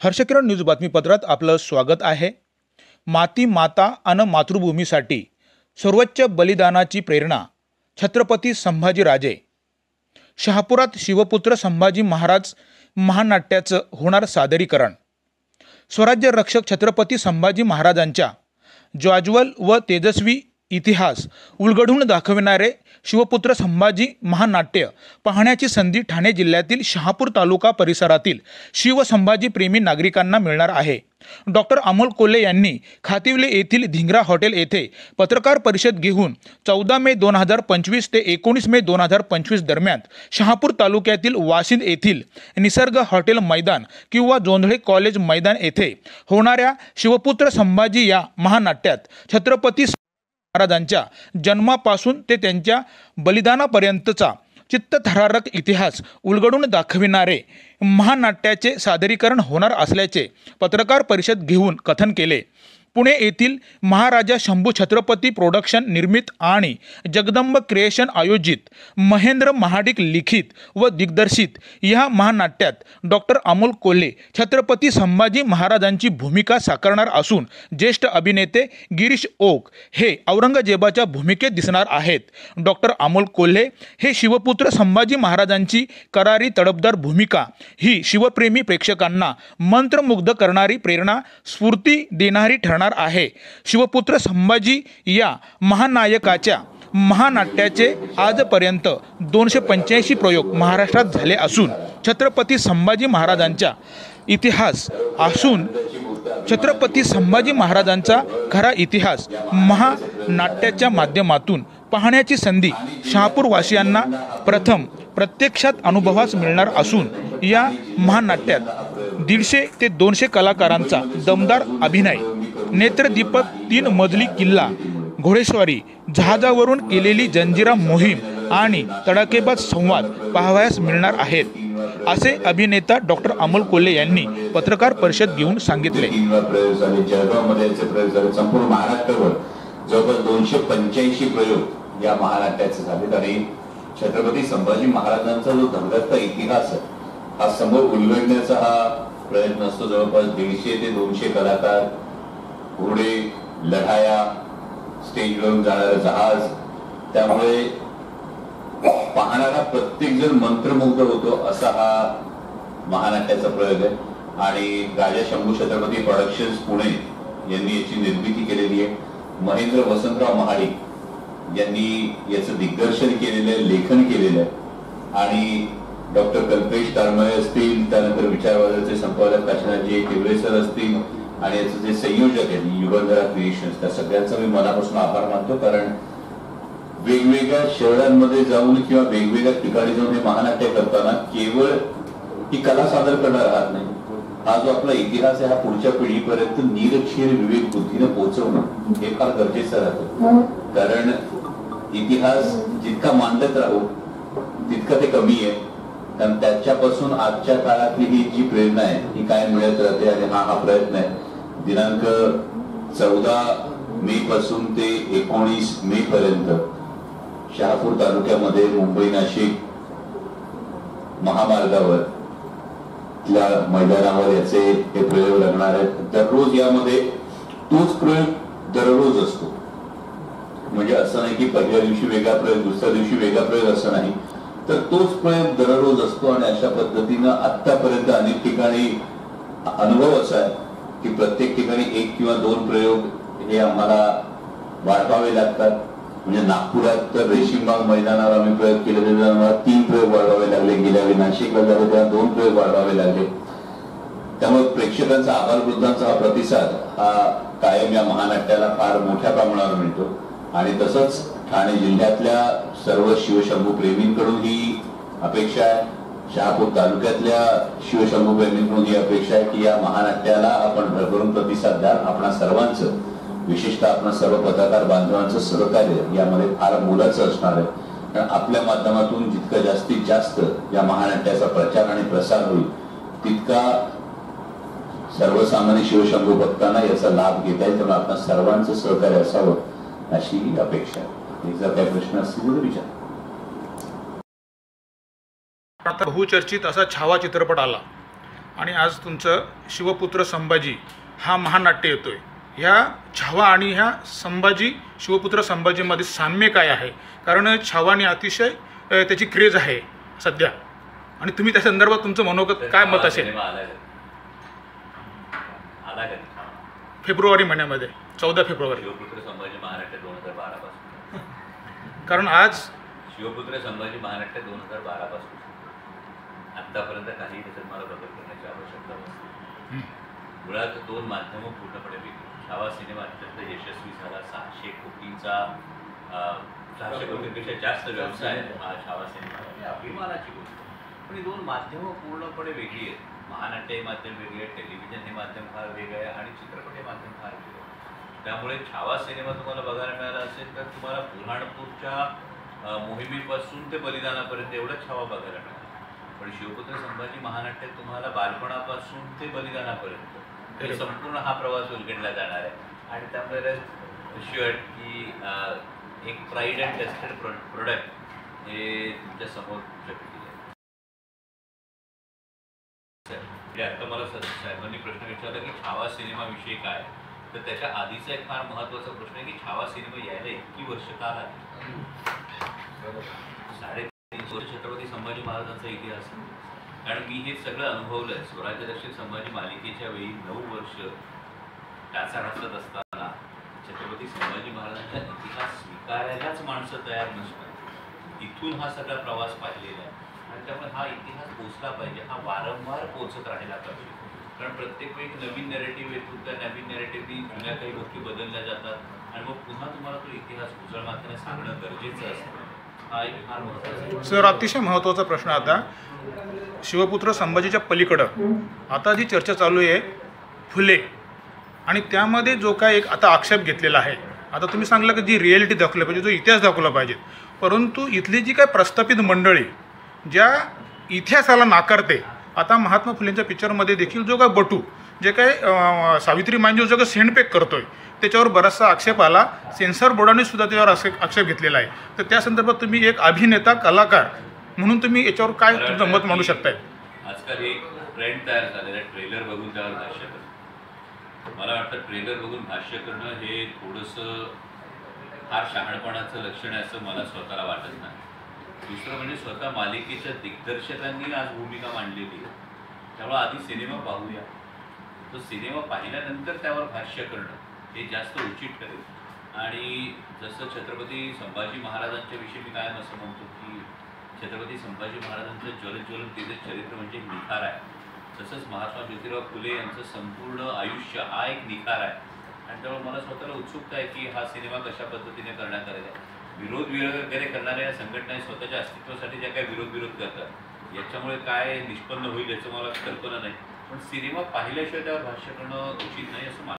हर्षकिरण news बातमीपत्रात आपलं स्वागत आहे। माती माता अन मातृभूमीसाठी सर्वोच्च बलिदानाची प्रेरणा छत्रपती संभाजीराजे। शहापुरात शिवपुत्र संभाजी महाराज महानाट्याचं होणार सादरीकरण। स्वराज्य रक्षक छत्रपती संभाजी महाराजांच्या ज्वाज्वल व तेजस्वी इतिहास उलगडून दाखविणारे शिवपुत्र संभाजी महानाट्य पाहण्याची संधी ठाणे जिल्ह्यातील शहापूर तालुका परिसरातील शिवसंभाजी प्रेमी नागरिकांना मिळणार आहे। डॉक्टर अमोल कोल्हे यांनी खातिवले येथील धिंगरा हॉटेल येथे पत्रकार परिषद घेऊन 14 मे 2025 ते 19 मे 2025 दरम्यान शहापूर तालुक्यातील वाशिंद येथील निसर्ग हॉटेल मैदान किंवा जोंधळे कॉलेज मैदान येथे होणाऱ्या शिवपुत्र संभाजी या महानाट्यात छत्रपती महाराजांच्या जन्मापासून ते त्यांच्या बलिदानापर्यंतचा चित्तथरारक इतिहास उलगडून दाखविणारे महानाट्याचे सादरीकरण होणार असल्याचे पत्रकार परिषद घेऊन कथन केले। पुणे येथील महाराजा शंभू छत्रपती प्रोडक्शन निर्मित आणि जगदंब क्रिएशन आयोजित महेंद्र महाडिक लिखित व दिग्दर्शित या महानाट्यात डॉक्टर अमोल कोल्हे छत्रपती संभाजी महाराजांची भूमिका साकारणार असून ज्येष्ठ अभिनेते गिरीश ओक हे औरंगजेबाच्या भूमिकेत दिसणार आहेत। डॉक्टर अमोल कोल्हे हे शिवपुत्र संभाजी महाराजांची करारी तडफदार भूमिका ही शिवप्रेमी प्रेक्षकांना मंत्रमुग्ध करणारी प्रेरणा स्फूर्ती देणारी ठरणार आहे। शिवपुत्र संभाजी या महानायकाच्या महानाट्याचे आजपर्यंत 285 प्रयोग महाराष्ट्रात झाले असून छत्रपती संभाजी महाराजांचा इतिहास असून छत्रपती संभाजी महाराजांचा खरा इतिहास महानाट्याच्या माध्यमातून पाहण्याची संधी शहापूर वासियांना प्रथम प्रत्यक्षात अनुभवास मिळणार असून या महानाट्यात 150 ते 200 कलाकारांचा दमदार अभिनय, नेत्रदीपक 3 मजली किल्ला, घोडेस्वारी, जहाजावरून केलेली जंजिरा मोहीम आणि तडाखेबाज संवाद पाहावयास मिळणार आहेत, असे अभिनेता डॉक्टर अमोल कोल्हे यांनी पत्रकार परिषद घेऊन सांगितले। संपूर्ण महाराष्ट्रावर जवळपास 285 प्रयोग या महानाट्याचे झाले आणि छत्रपती संभाजी महाराजांचा जो धगधगता इतिहास हा समोर उलगडण्याचा हा प्रयत्न असतो। जवळपास 150 ते 200 कलाकार, घोडे, लढाया, स्टेजवरून जाणारे जहाज, त्यामुळे पाहणारा प्रत्येक जण मंत्रमुग्ध होतो असा हा महानाट्याचा प्रयोग आहे। आणि राजा शंभू छत्रपती प्रोडक्शन्स पुणे यांनी याची निर्मिती केलेली आहे। महेंद्र वसंतराव महाडिक यांनी याचं दिग्दर्शन केलेलं आहे, लेखन केलेलं आहे आणि डॉक्टर कल्पेश तारमळे असतील, त्यानंतर विचारवादाचे संपादक काशीनाथजी टिवरे सर असतील आणि याचे जे संयोजक आहेत युगंधरा क्रिएशन्स, त्या सगळ्यांचा मी मनापासून आभार मानतो। कारण वेगवेगळ्या शहरांमध्ये जाऊन किंवा वेगवेगळ्या ठिकाणी जाऊन हे महानाट्य करताना केवळ ही कला सादर करणार आहात नाही, हा जो आपला इतिहास आहे हा पुढच्या पिढीपर्यंत निरक्षीर विवेक बुद्धीने पोहोचवणं हे फार गरजेचं राहतं। कारण इतिहास जितका मांडत राहू तितकं ते कमी आहे, कारण त्याच्यापासून आजच्या काळातली ही जी प्रेरणा आहे ही काय मिळत राहते आणि हा प्रयत्न आहे। दिनांक 14 मे पासून ते 19 मे पर्यंत शहापूर तालुक्यामध्ये मुंबई नाशिक महामार्गावर मैदानावर याचे हे प्रयोग लागणार आहेत। दररोज यामध्ये तोच प्रयोग दररोज असतो, म्हणजे असं नाही की पहिल्या दिवशी वेगळा प्रयोग दुसऱ्या दिवशी वेगळा प्रयोग असं नाही, तर तोच प्रयोग दररोज असतो। आणि अशा पद्धतीनं आतापर्यंत अनेक ठिकाणी अनुभव असा आहे की प्रत्येक ठिकाणी 1 किंवा 2 प्रयोग हे आम्हाला वाढवावे लागतात। म्हणजे नागपुरात तर रेशीमबाग मैदानावर आम्ही प्रयोग केले, आम्हाला 3 प्रयोग वाढवावे लागले, गेल्या वेळी नाशिकला झाले तेव्हा 2 प्रयोग वाढवावे लागले। त्यामुळे प्रेक्षकांचा आभारवृद्धांचा हा प्रतिसाद हा कायम या महानाट्याला फार मोठ्या प्रमाणावर मिळतो। आणि तसंच ठाणे जिल्ह्यातल्या सर्व शिवशंभू प्रेमींकडून ही अपेक्षा आहे, शहापूर तालुक्यातल्या शिवशंभू प्रेमींकडून ही अपेक्षा आहे की या महानाट्याला आपण भरभरून प्रतिसाद द्या। आपणा सर्वांचं, विशेषतः आपण सर्व पत्रकार बांधवांचं सहकार्य यामध्ये फार मोलाचं असणार आहे। कारण आपल्या माध्यमातून जितकं जास्तीत जास्त या महानाट्याचा प्रचार आणि प्रसार होईल तितका सर्वसामान्य शिवशंभू भक्तांना याचा लाभ घेता येईल। त्यामुळे आपण सर्वांचं सहकार्य असावं अशी अपेक्षा आहे। जर काही प्रश्न असतील तर विचार। बहुचर्चित असा छावा चित्रपट आला आणि आज तुमचं शिवपुत्र संभाजी हा महानाट्य येतोय. ह्या छावा आणि ह्या संभाजी शिवपुत्र संभाजीमध्ये साम्य काय आहे? कारण छावाने अतिशय त्याची क्रेज आहे सध्या, आणि तुम्ही त्या संदर्भात तुमचं मनोगत काय मत असेल? फेब्रुवारी महिन्यामध्ये 14 फेब्रुवारी. शिवपुत्र संभाजी महानाट्य 2012 पासून. कारण आज शिवपुत्र संभाजी महानाट्य 2012 पासून आतापर्यंत काही त्याच्यात मला बदल करण्याची आवश्यकता नसते. मुळात दोन माध्यमं पूर्णपणे वेगळी. छावा सिनेमा अत्यंत यशस्वी झाला. 600 कोटींचा 400 कोटींपेक्षा जास्त व्यवसाय हा छावा सिनेमा आहे. अभिमानाची गोष्ट. पण ही दोन माध्यमं पूर्णपणे वेगळी आहेत. महानाट्य हे माध्यम वेगळे आहे, टेलिव्हिजन हे माध्यम फार वेगळं आहे आणि चित्रपट हे माध्यम फार वेगळं आहे. त्यामुळे छावा सिनेमा तुम्हाला बघायला मिळाला असेल तर तुम्हाला बुऱ्हाणपूरच्या मोहिमेपासून ते बलिदानापर्यंत एवढंच छावा बघायला मिळाला. पण शिवपुत्र संभाजी महानाट्य तुम्हाला बालपणापासून ते बलिदानापर्यंत हे संपूर्ण हा प्रवास उलगडला जाणार आहे. आणि त्यामुळे शुअर की एक प्राईड अँड टेस्टेड प्रोडक्ट हे तुमच्या समोर उपलब्ध केलं आहे. आता मला साहेबांनी प्रश्न विचारला की छावा सिनेमाविषयी काय, तर त्याच्या आधीचा एक फार महत्त्वाचा प्रश्न आहे की छावा सिनेमा यायला इतकी वर्ष का लागली? 3.5 वर्ष छत्रपती संभाजी महाराजांचा इतिहास. कारण मी हे सगळं अनुभवलं आहे. स्वराज्य रक्षक संभाजी मालिकेच्या वेळी 9 वर्ष टाचा घासत असताना छत्रपती संभाजी महाराजांचा इतिहास स्वीकारायलाच माणसं तयार नसतात. इथून हा सगळा प्रवास पाहिलेला आहे आणि त्यामुळे हा इतिहास पोचला पाहिजे, हा वारंवार पोचत राहिला पाहिजे. कारण प्रत्येक वेळी नवीन नॅरेटिव्ह येतो, त्या नवीन नॅरेटिव्हनी जुन्या काही गोष्टी बदलल्या जातात आणि मग पुन्हा तुम्हाला तो इतिहास उजळ माथ्याने सांगणं गरजेचं असतं. हा एक फार महत्त्वाचा. सर, अतिशय महत्त्वाचा प्रश्न आता शिवपुत्र संभाजीच्या पलीकडं आता जी चर्चा चालू आहे फुले, आणि त्यामध्ये जो काय एक आता आक्षेप घेतलेला आहे. आता तुम्ही सांगला की जी रिॲलिटी दाखवली पाहिजे, जो इतिहास दाखवला पाहिजे, परंतु इथली जी काय प्रस्थापित मंडळी ज्या इतिहासाला नाकारते, आता महात्मा फुलेंच्या पिक्चरमध्ये देखील जो काय बटू जे काय सावित्रीमाईंवर जो काय सेंडपेक करतोय त्याच्यावर बराचसा आक्षेप आला. सेन्सर बोर्डाने सुद्धा त्याच्यावर आक्षेप घेतलेला आहे. तर त्या संदर्भात तुम्ही एक अभिनेता कलाकार म्हणून तुम्ही याच्यावर काय तुमचं मत मांडू शकताय? आजकाल एक ट्रेंड तयार झालेला आहे ट्रेलर बघून त्यावर भाष्य करणं. मला वाटतं ट्रेलर बघून भाष्य करणं हे थोडंसं फार शहाणपणाचं लक्षण आहे असं मला स्वतःला वाटत नाही. दुसरं म्हणजे स्वतः मालिकेच्या दिग्दर्शकांनी आज भूमिका मांडलेली आहे. त्यामुळे आधी सिनेमा पाहूया. तो सिनेमा पाहिल्यानंतर त्यावर भाष्य करणं हे जास्त उचित ठरेल. आणि जसं छत्रपती संभाजी महाराजांच्या विषयी मी कायम असं म्हणतो की छत्रपती संभाजी महाराजांचं ज्वलन तिचं चरित्र म्हणजे निखार आहे, तसंच महात्मा ज्योतिराव फुले यांचं संपूर्ण आयुष्य हा एक निखार आहे. आणि त्यामुळे मला स्वतःला उत्सुकता आहे की हा सिनेमा कशा पद्धतीने करण्यात आलेला आहे. विरोध वगैरे करणाऱ्या संघटना स्वतःच्या अस्तित्वासाठी ज्या काही विरोध करतात याच्यामुळे काय निष्पन्न होईल याचं मला कल्पना नाही. पण सिनेमा पाहिल्याशिवाय त्यावर भाष्य करणं उचित नाही असं